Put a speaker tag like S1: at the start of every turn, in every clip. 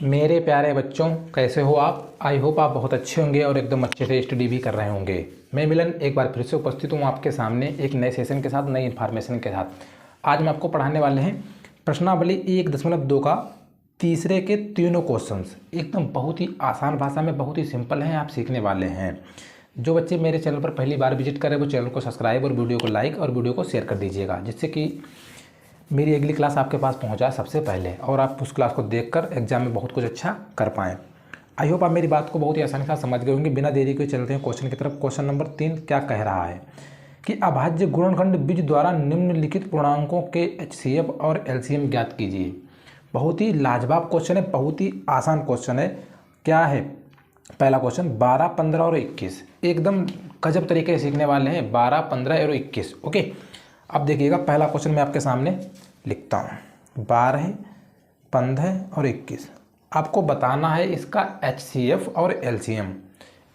S1: मेरे प्यारे बच्चों, कैसे हो आप? आई होप आप बहुत अच्छे होंगे और एकदम अच्छे से स्टडी भी कर रहे होंगे। मैं मिलन एक बार फिर से उपस्थित हूँ आपके सामने एक नए सेशन के साथ, नई इन्फॉर्मेशन के साथ। आज मैं आपको पढ़ाने वाले हैं प्रश्नावली 1.2 का तीसरे के तीनों क्वेश्चंस। एकदम बहुत ही आसान भाषा में, बहुत ही सिंपल हैं, आप सीखने वाले हैं। जो बच्चे मेरे चैनल पर पहली बार विजिट करें वो चैनल को सब्सक्राइब और वीडियो को लाइक और वीडियो को शेयर कर दीजिएगा, जिससे कि मेरी अगली क्लास आपके पास पहुंच जाए सबसे पहले और आप उस क्लास को देखकर एग्जाम में बहुत कुछ अच्छा कर पाएँ। आई होप आप मेरी बात को बहुत ही आसानी से समझ गए होंगे। बिना देरी के चलते हैं क्वेश्चन की तरफ। क्वेश्चन नंबर 3 क्या कह रहा है कि अभाज्य गुणनखंड बीज द्वारा निम्नलिखित पूर्णांकों के HCF और LCM ज्ञात कीजिए। बहुत ही लाजवाब क्वेश्चन है, बहुत ही आसान क्वेश्चन है। क्या है पहला क्वेश्चन? 12, 15 और 21। एकदम गजब तरीके से सीखने वाले हैं। 12, 15 और 21। ओके, अब देखिएगा पहला क्वेश्चन मैं आपके सामने लिखता हूँ। 12, 15 और 21 आपको बताना है इसका HCF और LCM।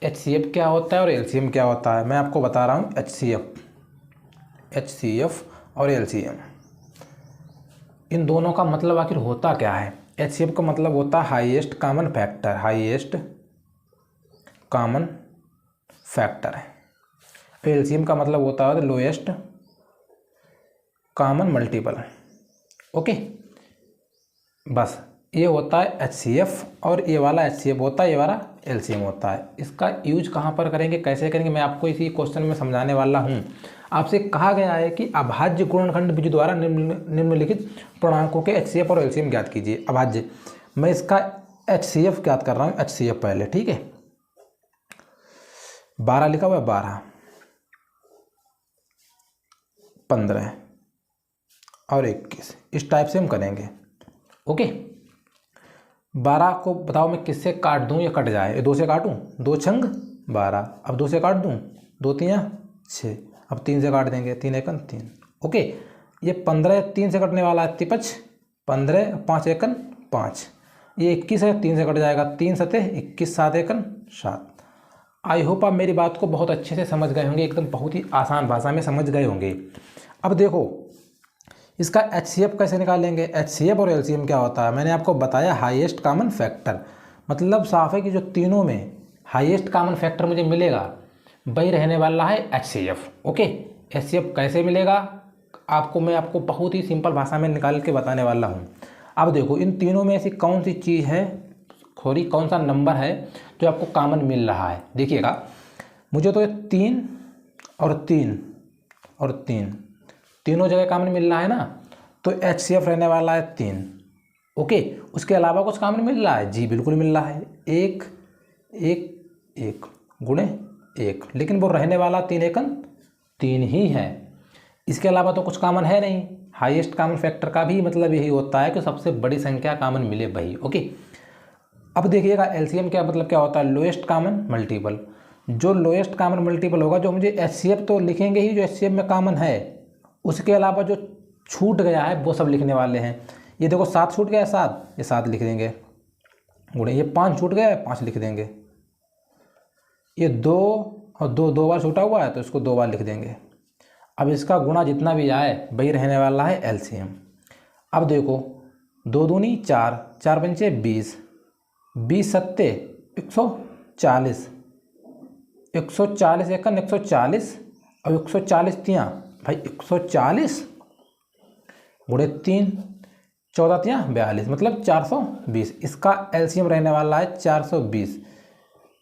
S1: HCF क्या होता है और LCM क्या होता है, मैं आपको बता रहा हूँ। HCF और LCM, इन दोनों का मतलब आखिर होता क्या है? HCF का मतलब होता है highest common factor, highest common factor है। LCM का मतलब होता है लोएस्ट कॉमन मल्टीपल। ओके, बस ये होता है HCF और ये वाला HCF होता है, ये वाला LCM होता है। इसका यूज कहाँ पर करेंगे, कैसे करेंगे, मैं आपको इसी क्वेश्चन में समझाने वाला हूँ। आपसे कहा गया है कि अभाज्य गुणनखंड बीज द्वारा निम्नलिखित पूर्णांकों के HCF और LCM ज्ञात कीजिए। अभाज्य, मैं इसका HCF ज्ञात कर रहा हूँ। HCF पहले, ठीक है। 12 लिखा हुआ है, 12, 15 और 21, इस टाइप से हम करेंगे। ओके, 12 को बताओ मैं किससे काट दूं या कट जाए? 2 से काटूं, 2 छंग 12। अब 2 से काट दूं, 2 तियां 6। अब 3 से काट देंगे, 3 एकन 3। ओके, ये 15 3 से कटने वाला है, तिपच 15, 5 एकन 5। ये 21 है, 3 से कट जाएगा, 3 सते 21, 7 एकन 7। आई होप आप मेरी बात को बहुत अच्छे से समझ गए होंगे, एकदम बहुत ही आसान भाषा में समझ गए होंगे। अब देखो इसका HCF कैसे निकालेंगे। HCF और LCM क्या होता है, मैंने आपको बताया हाईएस्ट कॉमन फैक्टर। मतलब साफ है कि जो तीनों में हाईएस्ट कॉमन फैक्टर मुझे मिलेगा वही रहने वाला है HCF। ओके, HCF कैसे मिलेगा आपको, मैं आपको बहुत ही सिंपल भाषा में निकाल के बताने वाला हूँ। अब देखो इन तीनों में ऐसी कौन सी चीज़ है, कौन सा नंबर है जो आपको कॉमन मिल रहा है। देखिएगा, मुझे तो ये 3 और 3 और 3 तीनों जगह कॉमन मिल रहा है ना, तो HCF रहने वाला है 3। ओके, उसके अलावा कुछ कॉमन मिल रहा है? जी बिल्कुल मिल रहा है, 1 1 1 गुणे 1, लेकिन वो रहने वाला 3 एकन 3 ही है। इसके अलावा तो कुछ कॉमन है नहीं। हाईएस्ट कॉमन फैक्टर का भी मतलब यही होता है कि सबसे बड़ी संख्या कॉमन मिले वही। ओके, अब देखिएगा LCM क्या मतलब क्या होता है, लोएस्ट कॉमन मल्टीपल। जो लोएस्ट कॉमन मल्टीपल होगा, जो मुझे HCF तो लिखेंगे ही जो HCF में कॉमन है, उसके अलावा जो छूट गया है वो सब लिखने वाले हैं। ये देखो 7 छूट गया है, 7, ये 7 लिख देंगे गुणे। ये 5 छूट गया है, 5 लिख देंगे। ये 2 और 2 2 बार छूटा हुआ है तो इसको 2 बार लिख देंगे। अब इसका गुणा जितना भी आए वही रहने वाला है LCM। अब देखो 2 दूनी 4, 4 पंचे 20, 20 सत्ते 140, 140 एकन 140 और 140 तियाँ भाई 140 गुणे 3, 14 तियाँ 42, मतलब 420। इसका LCM रहने वाला है 420,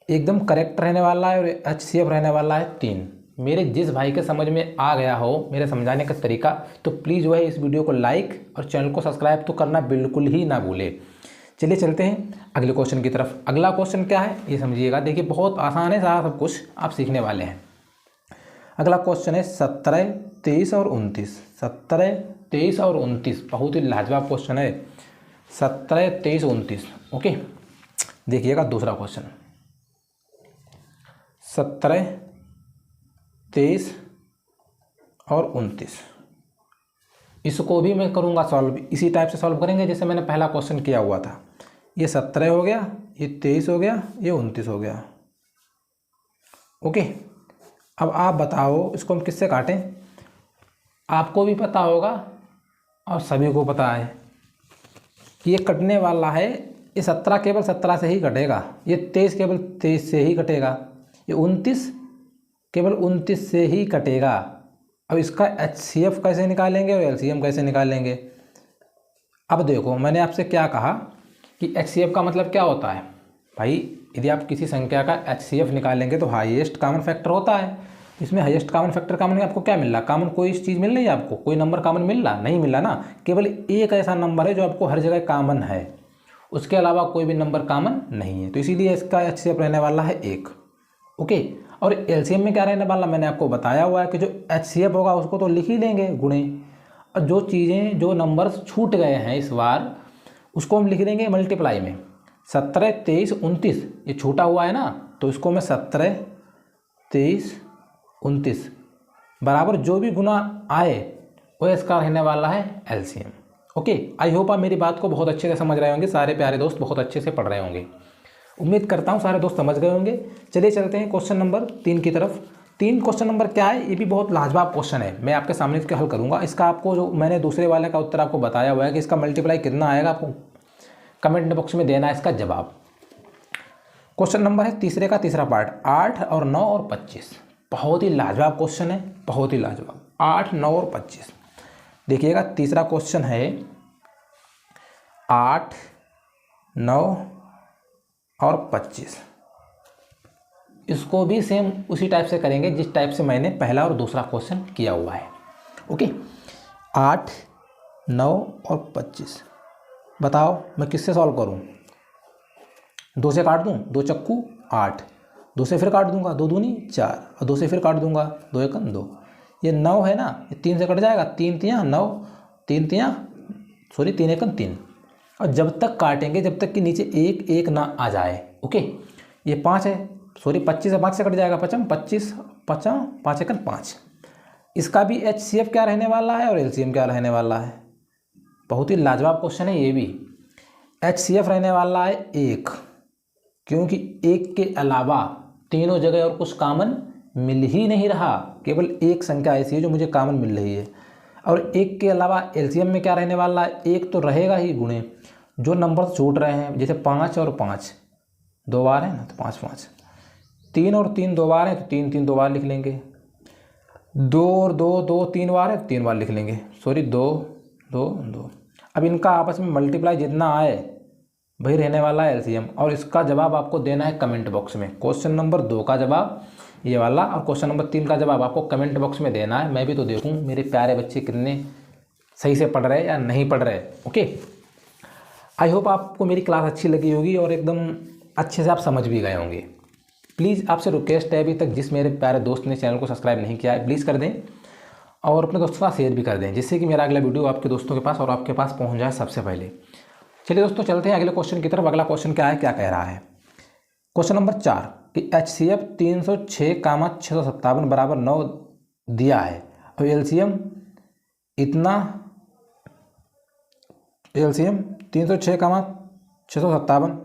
S1: एकदम करेक्ट रहने वाला है। और HCF रहने वाला है 3। मेरे जिस भाई के समझ में आ गया हो मेरे समझाने का तरीका, तो प्लीज़ वह इस वीडियो को लाइक और चैनल को सब्सक्राइब तो करना बिल्कुल ही ना भूले। चलिए चलते हैं अगले क्वेश्चन की तरफ। अगला क्वेश्चन क्या है ये समझिएगा। देखिए बहुत आसान है, सारा सब कुछ आप सीखने वाले हैं। अगला क्वेश्चन है 17, 23 और 29। 17, 23 और 29 बहुत ही लाजवाब क्वेश्चन है। 17, 23, 29। ओके, देखिएगा दूसरा क्वेश्चन। 17, 23 और 29, इसको भी मैं करूँगा सॉल्व, इसी टाइप से सॉल्व करेंगे जैसे मैंने पहला क्वेश्चन किया हुआ था। ये 17 हो गया, ये 23 हो गया, ये 29 हो गया। ओके, अब आप बताओ इसको हम किससे काटें। आपको भी पता होगा और सभी को पता है कि ये कटने वाला है ये 17 केवल 17 से ही कटेगा, ये 23 केवल 23 से ही कटेगा, ये 29 केवल 29 से ही कटेगा। अब इसका HCF कैसे निकालेंगे और LCM कैसे निकालेंगे? अब देखो मैंने आपसे क्या कहा कि HCF का मतलब क्या होता है भाई, यदि आप किसी संख्या का HCF निकालेंगे तो हाईएस्ट कॉमन फैक्टर होता है। इसमें हाईएस्ट कॉमन फैक्टर कॉमन आपको क्या मिल रहा, कॉमन कोई चीज़ मिल रही है आपको, कोई नंबर कॉमन मिल रहा नहीं, मिल रहा ना, केवल एक ऐसा नंबर है जो आपको हर जगह कॉमन है, उसके अलावा कोई भी नंबर कॉमन नहीं है, तो इसीलिए इसका HCF रहने वाला है 1। ओके, और LCM में क्या रहने वाला मैंने आपको बताया हुआ है कि जो HCF होगा उसको तो लिख ही लेंगे गुणे, और जो चीज़ें जो नंबर्स छूट गए हैं इस बार उसको हम लिख देंगे मल्टीप्लाई में। 17, 23, 29 ये छूटा हुआ है ना, तो इसको मैं 17, 23, 29 बराबर जो भी गुना आए वो इसका रहने वाला है LCM। ओके, आई होप आप मेरी बात को बहुत अच्छे से समझ रहे होंगे, सारे प्यारे दोस्त बहुत अच्छे से पढ़ रहे होंगे, उम्मीद करता हूँ सारे दोस्त समझ गए होंगे। चलिए चलते हैं क्वेश्चन नंबर 3 की तरफ। 3 क्वेश्चन नंबर क्या है, ये भी बहुत लाजवाब क्वेश्चन है, मैं आपके सामने इसके हल करूँगा। इसका आपको जो मैंने दूसरे वाले का उत्तर आपको बताया हुआ है कि इसका मल्टीप्लाई कितना आएगा, आपको कमेंट बॉक्स में देना है इसका जवाब। क्वेश्चन नंबर है तीसरे का तीसरा पार्ट, 8 और 9 और 25। बहुत ही लाजवाब क्वेश्चन है, बहुत ही लाजवाब। 8, 9 और 25 देखिएगा, तीसरा क्वेश्चन है 8, 9 और 25। इसको भी सेम उसी टाइप से करेंगे जिस टाइप से मैंने पहला और दूसरा क्वेश्चन किया हुआ है। ओके, 8, 9 और 25 बताओ मैं किससे सॉल्व करूं? 2 से काट दूं, 2 चक्कू 8, 2 से फिर काट दूंगा, 2 दूनी 4, और 2 से फिर काट दूंगा, 2 एकम 2। ये 9 है ना, ये 3 से कट जाएगा, 3 तियाँ 9, 3 तियाँ 3 एकम 3, और जब तक काटेंगे जब तक कि नीचे 1 1 ना आ जाए। ओके, ये 5 है, 25 है, 5 से कट जाएगा, 25, 5 एकम 5। इसका भी HCF क्या रहने वाला है और LCM क्या रहने वाला है? बहुत ही लाजवाब क्वेश्चन है ये भी। HCF रहने वाला है 1, क्योंकि 1 के अलावा तीनों जगह और कुछ कॉमन मिल ही नहीं रहा, केवल एक संख्या ऐसी है जो मुझे कॉमन मिल रही है। और 1 के अलावा LCM में क्या रहने वाला है, 1 तो रहेगा ही गुणे जो नंबर छूट रहे हैं, जैसे 5 और 5 2 बार है ना, तो 5 5, 3 और 3 2 बार है तो 3 3 2 बार लिख लेंगे, 2 और 2 2 3 बार है तो 3 बार लिख लेंगे, 2 2 2। अब इनका आपस में मल्टीप्लाई जितना आए वही रहने वाला है LCM, और इसका जवाब आपको देना है कमेंट बॉक्स में। क्वेश्चन नंबर 2 का जवाब ये वाला, और क्वेश्चन नंबर 3 का जवाब आपको कमेंट बॉक्स में देना है। मैं भी तो देखूं मेरे प्यारे बच्चे कितने सही से पढ़ रहे हैं या नहीं पढ़ रहे। ओके, आई होप आपको मेरी क्लास अच्छी लगी होगी और एकदम अच्छे से आप समझ भी गए होंगे। प्लीज़ आपसे रिक्वेस्ट है, अभी तक जिस मेरे प्यारे दोस्त ने चैनल को सब्सक्राइब नहीं किया है प्लीज़ कर दें, और अपने दोस्तों का शेयर भी कर दें, जिससे कि मेरा अगला वीडियो आपके दोस्तों के पास और आपके पास पहुंच जाए सबसे पहले। चलिए दोस्तों चलते हैं अगले क्वेश्चन की तरफ। अगला क्वेश्चन क्या है, क्या कह रहा है? क्वेश्चन नंबर 4 कि HCF 306, 657 बराबर 9 दिया है और LCM इतना, LCM 306, 657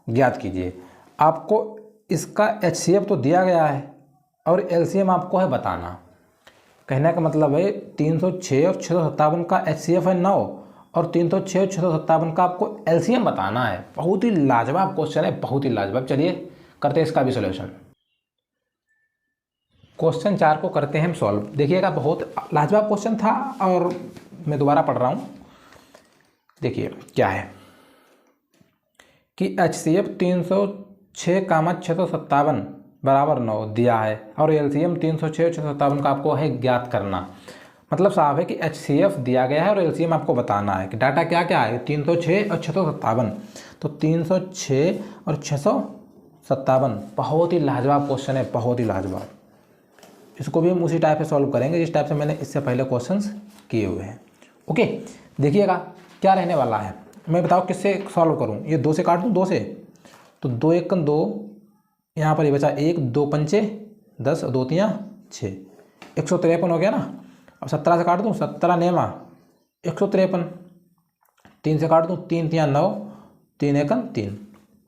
S1: ज्ञात कीजिए। आपको इसका HCF तो दिया गया है और LCM आपको है बताना। कहने का मतलब है 306 और 657 का HCF है 9 और 306 और 657 का आपको LCM बताना है। बहुत ही लाजवाब क्वेश्चन है, बहुत ही लाजवाब। चलिए करते हैं इसका भी सॉल्यूशन। क्वेश्चन 4 को करते हैं हम सॉल्व। देखिएगा बहुत लाजवाब क्वेश्चन था और मैं दोबारा पढ़ रहा हूँ। देखिए क्या है कि HCF 306, 657 बराबर 9 दिया है और LCM 306 और 657 का आपको है ज्ञात करना। मतलब साफ है कि HCF दिया गया है और LCM आपको बताना है कि डाटा क्या क्या है, 306 और 657। तो 306 और 657 बहुत ही लाजवाब क्वेश्चन है, बहुत ही लाजवाब। इसको भी हम उसी टाइप से सॉल्व करेंगे जिस टाइप से मैंने इससे पहले क्वेश्चंस किए हुए हैं। ओके, देखिएगा क्या रहने वाला है। मैं बताओ किससे सॉल्व करूं? ये 2 से काट दूं, 2 से, तो 2 एकम 2, यहाँ पर ये बचा 1, 2 पंचे 10, 2 तियाँ 6, 153 हो गया ना। अब 17 से काट दूँ, 17 नेमा 153, 3 से काट दूँ, 3 तियाँ 9, 3 एकम 3।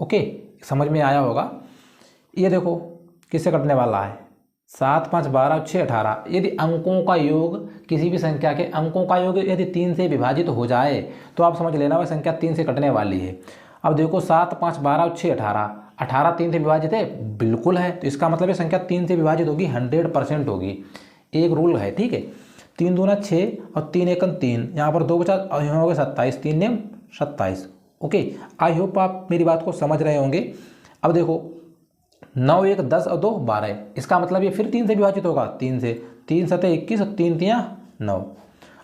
S1: ओके, समझ में आया होगा। ये देखो किससे कटने वाला है, 7 5 12 6 18। यदि अंकों का योग, किसी भी संख्या के अंकों का योग यदि 3 से विभाजित हो जाए तो आप समझ लेना वह संख्या 3 से कटने वाली है। अब देखो 7 5 12 और 6 18, 18 3 से विभाजित है, बिल्कुल है। तो इसका मतलब ये संख्या 3 से विभाजित होगी, 100% होगी। एक रूल है, ठीक है। 3 दूना 6 और 3 एकम 3, यहाँ पर 2 बचा और यहाँ हो गया 27, 3 नेम 27। ओके, आई होप आप मेरी बात को समझ रहे होंगे। अब देखो 9 1 10 और 2 12, इसका मतलब ये फिर 3 से विभाजित होगा, 3 से, 3 7 21 और 3 3 9।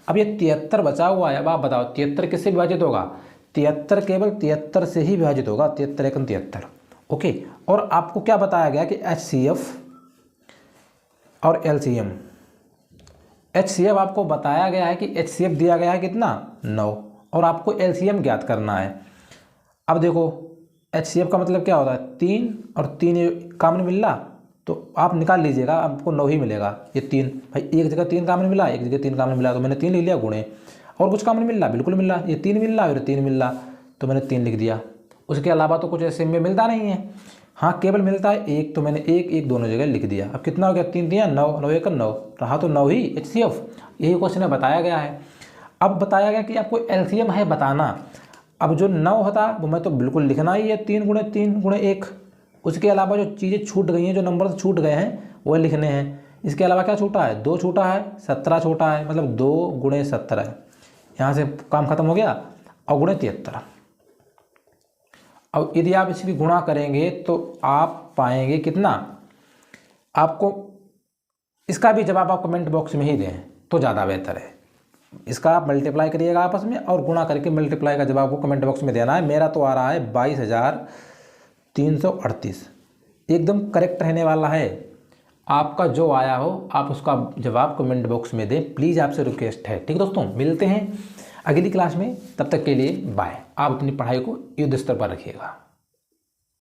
S1: अब ये 73 बचा हुआ है। अब आप बताओ 73 किससे विभाजित होगा? 73 केवल 73 से ही विभाजित होगा, 73 एकम 73। ओके, और आपको क्या बताया गया कि HCF और LCM। HCF आपको बताया गया है कि HCF दिया गया है कितना? 9, और आपको LCM ज्ञात करना है। अब देखो HCF का मतलब क्या होता है? 3 और 3 कॉमन मिल रहा, तो आप निकाल लीजिएगा, आपको 9 ही मिलेगा। ये 3 भाई, एक जगह 3 कॉमन मिला, एक जगह 3 कॉमन मिला, तो मैंने 3 लिख लिया गुणे। और कुछ कॉमन मिल रहा? बिल्कुल मिल रहा, ये 3 मिल रहा और 3 मिल रहा, तो मैंने 3 लिख दिया। उसके अलावा तो कुछ ऐसे में मिलता नहीं है। हाँ, केवल मिलता है 1, तो मैंने 1 1 दोनों जगह लिख दिया। अब कितना हो गया? 3 3 9, 9 1 9 रहा, तो 9 ही HCF। यही क्वेश्चन में बताया गया है। अब बताया गया कि आपको LCM है बताना। अब जो 9 होता वो मैं तो बिल्कुल लिखना ही है, 3 गुणे 3 गुणे 1। उसके अलावा जो चीज़ें छूट गई हैं, जो नंबर छूट गए हैं, वो लिखने हैं। इसके अलावा क्या छूटा है? 2 छूटा है, 17 छूटा है, मतलब 2 गुणे 17। यहाँ से काम खत्म हो गया, और गुणे 73। अब यदि आप इसकी गुणा करेंगे तो आप पाएंगे कितना? आपको इसका भी जवाब आप कमेंट बॉक्स में ही दें तो ज़्यादा बेहतर है। इसका आप मल्टीप्लाई करिएगा आपस में, और गुणा करके मल्टीप्लाई का जवाब को कमेंट बॉक्स में देना है। मेरा तो आ रहा है 22,338, एकदम करेक्ट रहने वाला है। आपका जो आया हो आप उसका जवाब कमेंट बॉक्स में दें, प्लीज़, आपसे रिक्वेस्ट है। ठीक दोस्तों, मिलते हैं अगली क्लास में, तब तक के लिए बाय। आप अपनी पढ़ाई को युद्ध स्तर पर रखिएगा।